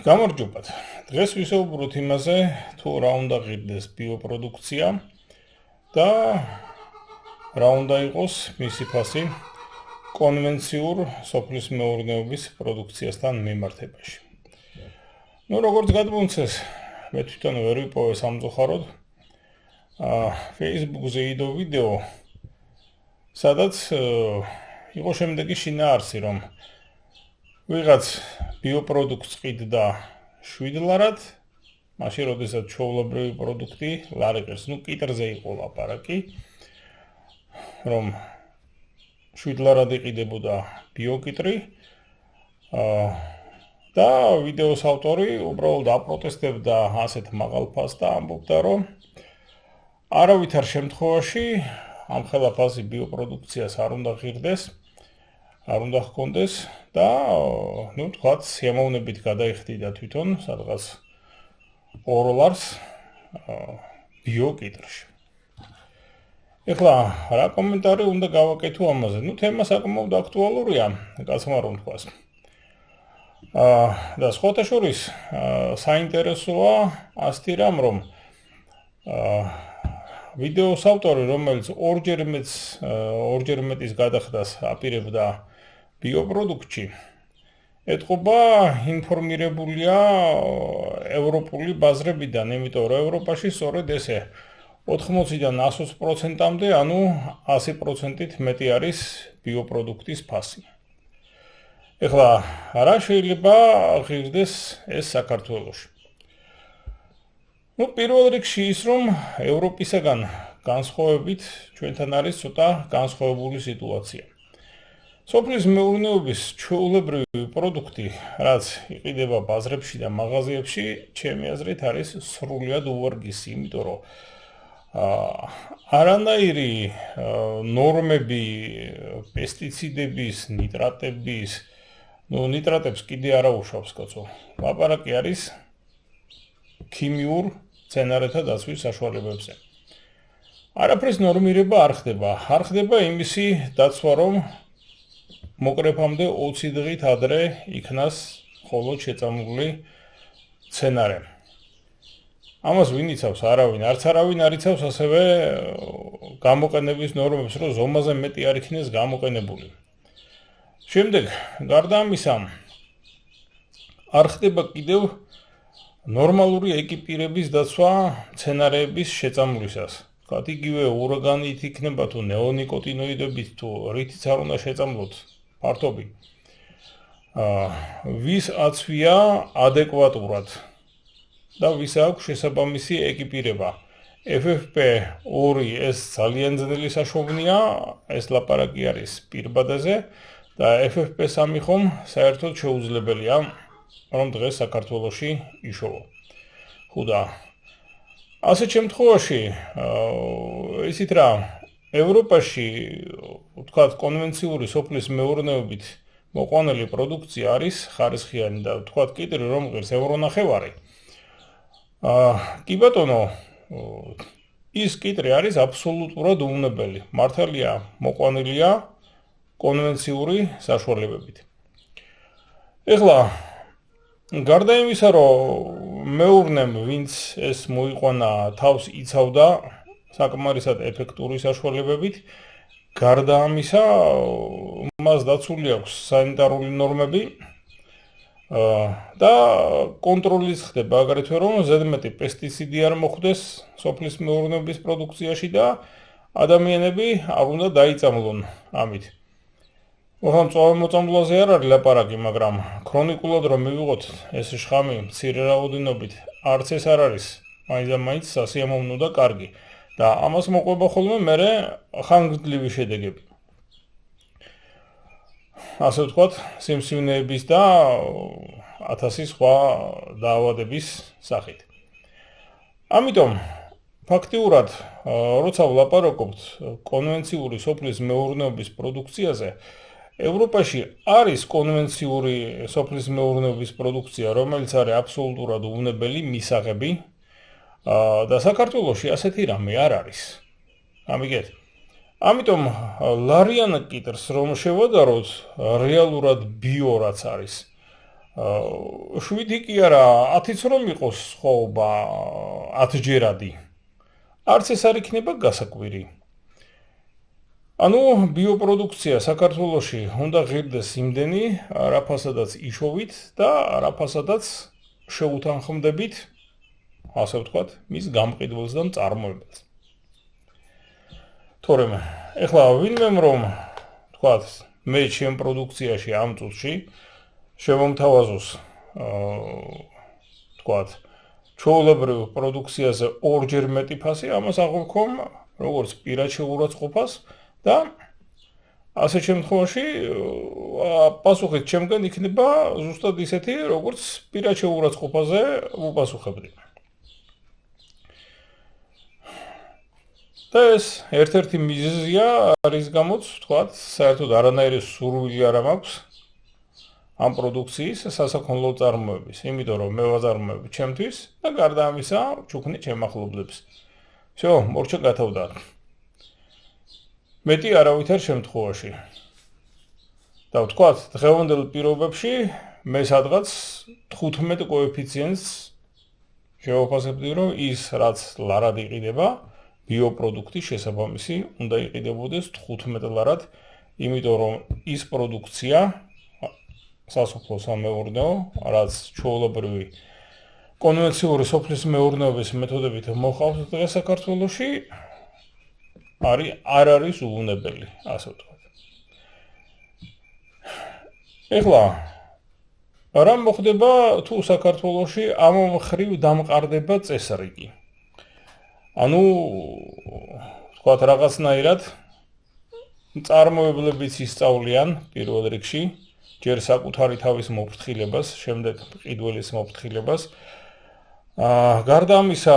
გამარჯობათ. დღეს ვისაუბროთ იმაზე, თუ რა უნდა ღირდეს ბიოპროდუქცია და რა უნდა იყოს მისი ფასი კონვენციურ სოფლის მეურნეობის პროდუქციასთან მიმართებაში. როგორც გადმომცეს, მე თვითონ ვერ ვიპოვე სამწუხაროდ Facebook-ზე იდო ვიდეო, სადაც იყო შემდეგი შინაარსი, რომ ვიღაც ბიოპროდუქტს ყიდდა 7 ლარად, მაშინ როდესაც ჩვეულებრივი პროდუქტი ლარიყერს, კიტრზე იყო ლაპარაკი, რომ 7 ლარად იყიდებოდა ბიოკიტრი და ვიდეოს ავტორი უბრალოდ აპროტესტებდა ასეთ მაღალ ფასს და ამბობდა, რომ არავითარ შემთხვევაში ამ ხელაფასი ბიოპროდუქციას არ უნდა ღირდეს, არ უნდა ჰქონდეს და თქვათ სიამოვნებით გადაიხდიდა თვითონ სადღაც 2 ლარს ბიოკიტრში. ეხლა რა კომენტარი უნდა გავაკეთო ამაზე? თემა საკმაოდ აქტუალურია, კაცმა რომ თქვას. და სხვათა შორის საინტერესოა ასეთი რამ, რომ ვიდეოს ავტორი, რომელიც ორჯერ მეტის გადახდას აპირებდა ბიოპროდუქტში, ეთყობა ინფორმირებულია ევროპული ბაზრებიდან, იმიტომ რომ ევროპაში სწორედ ესე 80-დან 100%-მდე, ანუ 100%-ით მეტი არის ბიოპროდუქტის ფასი. ეხლა რა შეიძლება ღირდეს ეს საქართველოში? პირველ რიგში ის, რომ ევროპისაგან განსხვავებით ჩვენთან არის ცოტა განსხვავებული სიტუაცია. სოფლის მეურნეობის ჩვეულებრივი პროდუქტი, რაც იყიდება ბაზრებში და მაღაზიებში, ჩემი აზრით არის სრულიად უვარგისი, იმიტომ რომ არანაირი ნორმები, პესტიციდების, ნიტრატების, ნიტრატებს კიდე არ აუშავს, კაცო. ლაპარაკი არის ქიმიურ მცენარეთა დაცვის საშუალებებზე. არაფრის ნორმირება არ ხდება იმისი დაცვა, რომ მოკრეფამდე 20 დღით ადრე იქნას მხოლოდ შეწამული მცენარე. ამას ვინ იცავს? არავინ. არც არავინ არ იცავს ასევე გამოყენების ნორმებს, რომ ზომაზე მეტი არ იქნეს გამოყენებული. შემდეგ, გარდა ამისა, არ ხდება კიდევ ნორმალური ეკიპირების დაცვა მცენარეების შეწამვლისას. თქვათ იგივე ურაგანით იქნება თუ ნეონიკოტინოიდებით თუ რითიც არ უნდა შეწამლოთ ფართობი. ვის აცვია ადეკვატურად და ვის აქვს შესაბამისი ეკიპირება. FFP2 ეს ძალიან ძნელი საშოვნია, ეს ლაპარაკი არის პირბადაზე და FFP3 ხომ საერთოდ შეუძლებელია, რომ დღეს საქართველოში იშოვო. ხუდა. ასეთ შემთხვევაში ისიც რა, ევროპაში, თქვათ, კონვენციური სოფლის მეურნეობით მოყვანილი პროდუქცია არის ხარისხიანი და თქვათ კიტრი რომ ღირს ევრონახევარი. კი ბატონო, ის კიტრი არის აბსოლუტურად უვნებელი. მართალია, მოყვანილია კონვენციური საშუალებებით. ეხლა გარდა იმისა, რომ მეურნემ, ვინც ეს მოიყვანა, თავს იცავდა საკმარისად ეფექტური საშუალებებით, გარდა ამისა, მას დაცული აქვს სანიტარული ნორმები და კონტროლიც ხდება აგრეთვე, რომ ზედმეტი პესტიციდი არ მოხვდეს სოფლის მეურნეობის პროდუქციაში და ადამიანები არ უნდა დაიწამლონ ამით. მოწამვლაზე არ არის ლაპარაკი, მაგრამ ქრონიკულად რომ მივიღოთ ეს შხამი მცირე რაოდენობით, არც ეს არ არის მაინც სასიამოვნო და კარგი და ამას მოყვება ხოლმე მერე ხანგრძლივი შედეგები. ასე ვთქვათ, სიმსივნეების და 1000 სხვა დაავადების სახით. ამიტომ ფაქტიურად, როცა ვლაპარაკობთ კონვენციური სოფლის მეურნეობის პროდუქციაზე, ევროპაში არის კონვენციური სოფლის მეურნეობის პროდუქცია, რომელიც არის აბსოლუტურად უვნებელი მისაღები და საქართველოში ასეთი რამე არ არის. ამიგეთ. ამიტომ ლარიან კიტრს რომ შევადაროთ რეალურად ბიო რაც არის, 7 კი არა, 10-იც რომ იყოს ხოობა 10ჯერადი. არც ეს არ იქნება გასაკვირი. ანუ ბიოპროდუქცია საქართველოში უნდა ღირდეს იმდენი, რაფასადაც იშოვით და რაფასადაც შეუთანხმდებით, ასე ვთქვათ, მის გამყიდველს და მწარმოებელს. თორემ, ეხლა ვინმემ რომ ვთქვათ, მე ჩემ პროდუქციაში ამ წუთში შემომთავაზოს, ვთქვათ, ჩვეულებრივ პროდუქციაზე 2ჯერ მეტი ფასი, ამას აღვიქვამ როგორც პირად შეურაცხყოფას და ასე შემთხვევაში პასუხით ჩემგან იქნება ზუსტად ისეთი, როგორც პირად შეურაცხყოფაზე ვუპასუხებდი. და ეს ერთ-ერთი მიზეზია, რის გამოც, ვთქვათ, საერთოდ არანაირი სურვილი არ მაქვს ამ პროდუქციის სასაქონლო წარმოების, იმიტომ რომ მე ვაწარმოებ ჩემთვის და გარდა ამისა, ჩუქნი ჩემ ახლობლებს. всё, მორჩა გათავდა. მეტი არავითარ შემთხვევაში. და ვთქვათ, დღევანდელ პირობებში მე სადღაც 15 კოეფიციენტს შევაფასებდი, რომ ის რაც ლარად იყიდება, ბიოპროდუქტის შესაბამისი უნდა იყიდებოდეს 15 ლარად, იმიტომ რომ ის პროდუქცია სასოფლო-სამეურნეო, რაც ჩვეულებრივი კონვენციური სოფლის მეურნეობის მეთოდებით მოყავს დღეს საქართველოში, არ არის უუნებელი, ასე ვთქვათ. ეხლა რა მოხდება თუ საქართველოში ამ მხრივ დამყარდება წესრიგი? ანუ ვთქვათ, რაღაცნაირად მწარმოებლებიც ისწავლიან პირველ რიგში, ჯერ საკუთარი თავის მოფრთხილებას, შემდეგ ყიდველის მოფრთხილებას. გარდა ამისა,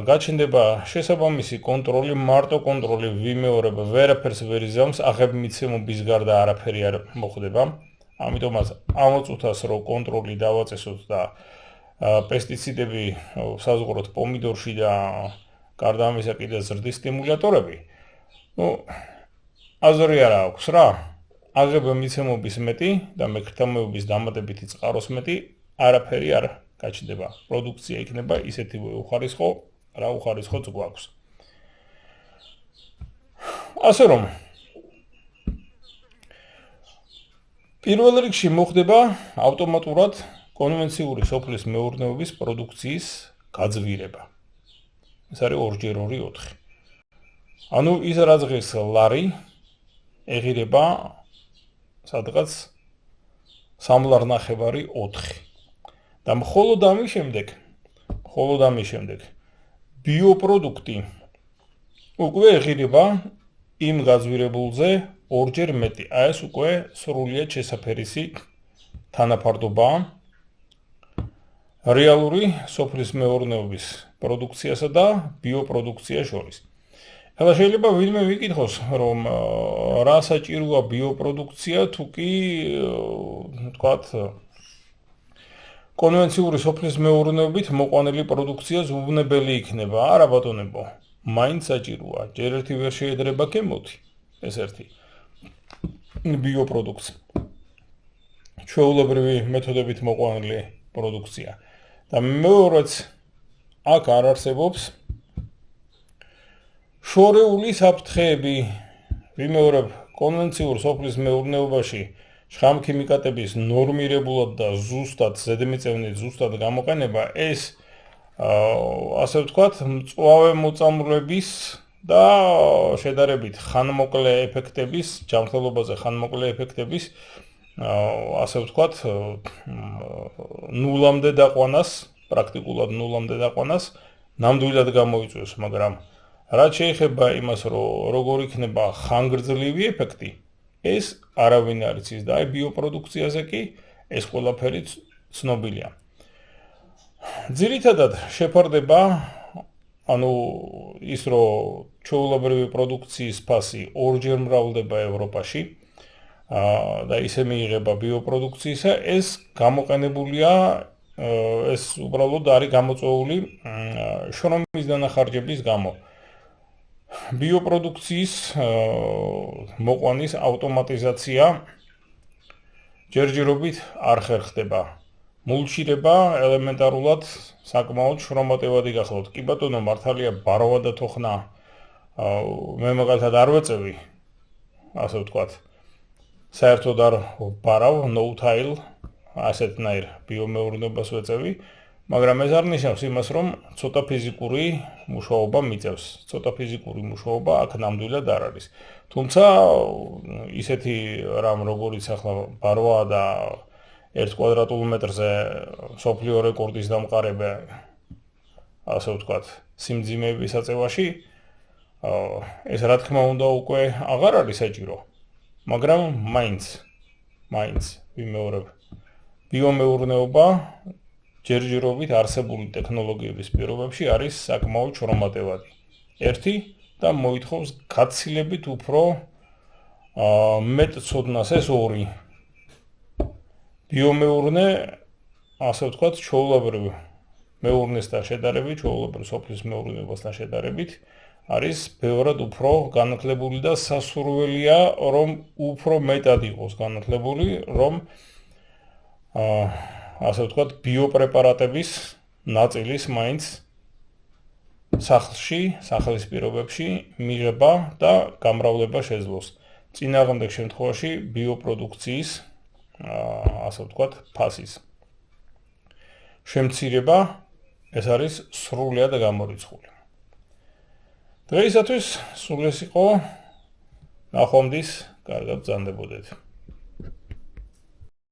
გაჩნდება შესაბამისი კონტროლი, მარტო კონტროლი ვიმეორებ, ვერაფერს ვერ იზამს, აღებმიცემობის გარდა არაფერი არ მოხდება. ამიტომაც ამოწუთას რომ კონტროლი დავაწესოთ და პესტიციდები საზღვროთ პომიდორში და გარდა ამისა კიდე ზრდის სტიმულატორები. აზრი არ აქვს რა. აღებმიცემობის მეტი და მექრთამეობის დამატებითი წყაროს მეტი არაფერი არ გაჩნდება. პროდუქცია იქნება ისეთივე უხარისხო, რა უხარისხოც გვაქვს. ასე რომ პირველ რიგში მოხდება ავტომატურად კონვენციური სოფლის მეურნეობის პროდუქციის გაძვირება. ეს არის 2x2 4. ანუ ის რაც ღირს ლარი ეღირება სადღაც 3 ლარნახევარი 4. და მხოლოდ ამის შემდეგ ბიოპროდუქტი უკვე ეღირება იმ გაძვირებულზე 2ჯერ მეტი. ეს უკვე სრულიად შესაფერისი თანაფარდობაა რეალური სოფლის მეურნეობის პროდუქციასა და ბიოპროდუქციას შორის. ეხლა შეიძლება ვინმე ვიკითხოს, რომ რა საჭიროა ბიოპროდუქცია, თუ კი, ვთქვათ, კონვენციური სოფლის მეურნეობით მოყვანილი პროდუქცია ზუვნებელი იქნება. არა ბატონებო, მაინც საჭიროა. ჯერ ერთი ვერ შეედრება გემოთი, ეს ერთი ბიოპროდუქცია. ჩვეულებრივი მეთოდებით მოყვანილი პროდუქცია. და მეორეც აქ არ არსებობს შორეული საფრთხეები. ვიმეორებ, კონვენციურ სოფლის მეურნეობაში შხამქიმიკატების ნორმირებულად და ზუსტად ზედმიწევნით ზუსტად გამოყენება ეს ასე ვთქვათ, მწვავე მოწამვლების და შედარებით ხანმოკლე ეფექტების, ჯანმრთელობაზე ხანმოკლე ეფექტების ასე ვთქვათ, ნულამდე დაყვანას, პრაქტიკულად ნულამდე დაყვანას ნამდვილად გამოიწვევს, მაგრამ რაც შეეხება იმას, რომ როგორ იქნება ხანგრძლივი ეფექტი, ეს არავინ არ იცის და ბიოპროდუქციაზე კი ეს ყველაფერი ცნობილია. ძირითადად შეფარდება, ანუ ის რომ ჩვეულებრივი პროდუქციის ფასი 2ჯერ მრავლდება ევროპაში და ისე მიიღება ბიოპროდუქციისა, ეს გამოყენებულია, ეს უბრალოდ არის გამოწვეული შრომის დანახარჯების გამო. ბიოპროდუქციის მოყვანის ავტომატიზაცია ჯერჯერობით არ ხერხდება. მულჩირება ელემენტარულად საკმაოდ შრომატევადი გახლავთ. კი ბატონო, მართალია ბაროვა და თოხნა მე მაგალითად არ ვეწევი, ასე ვთქვათ. საერთოდ არ ბარავ, no-till, ასეთნაირ ბიომეურნეობას ვეწევი, მაგრამ ეს არ ნიშნავს იმას, რომ ცოტა ფიზიკური მუშაობა მიწევს. ცოტა ფიზიკური მუშაობა აქ ნამდვილად არ არის. თუმცა ისეთი რამ როგორიც ახლა ბაროა და 1 კვადრატულ მეტრზე სოფლიო რეკორდის დამყარება, ასე ვთქვათ, სიმძიმეების აწევაში, ეს რა თქმა უნდა უკვე აღარ არის საჭირო, მაგრამ მაინც ვიმეორებ. ბიომეურნეობა ჯერჯერობით არსებული ტექნოლოგიების პირობებში არის საკმაოდ შრომატევადი. ერთი და მოითხოვს გაცილებით უფრო მეტ ცოდნას ეს ორი. ბიომეურნე, ასე ვთქვათ, ჩვეულებრივ მეურნესთან შედარებით, ჩვეულებრივ სოფლის მეურნეობასთან შედარებით, არის ბევრად უფრო განათლებული და სასურველია, რომ უფრო მეტად იყოს განათლებული, რომ ასე ვთქვათ, ბიოპრეპარატების ნაწილის მაინც სახლის პირობებში მიღება და გამრავლება შეძლოს. წინააღმდეგ შემთხვევაში ბიოპროდუქციის, ასე ვთქვათ, ფასის შემცირება ეს არის სრულად გამორიცხული. დღეისათვის სულ ეს იყო. ნახვამდის, კარგად ბრძანდებოდეთ.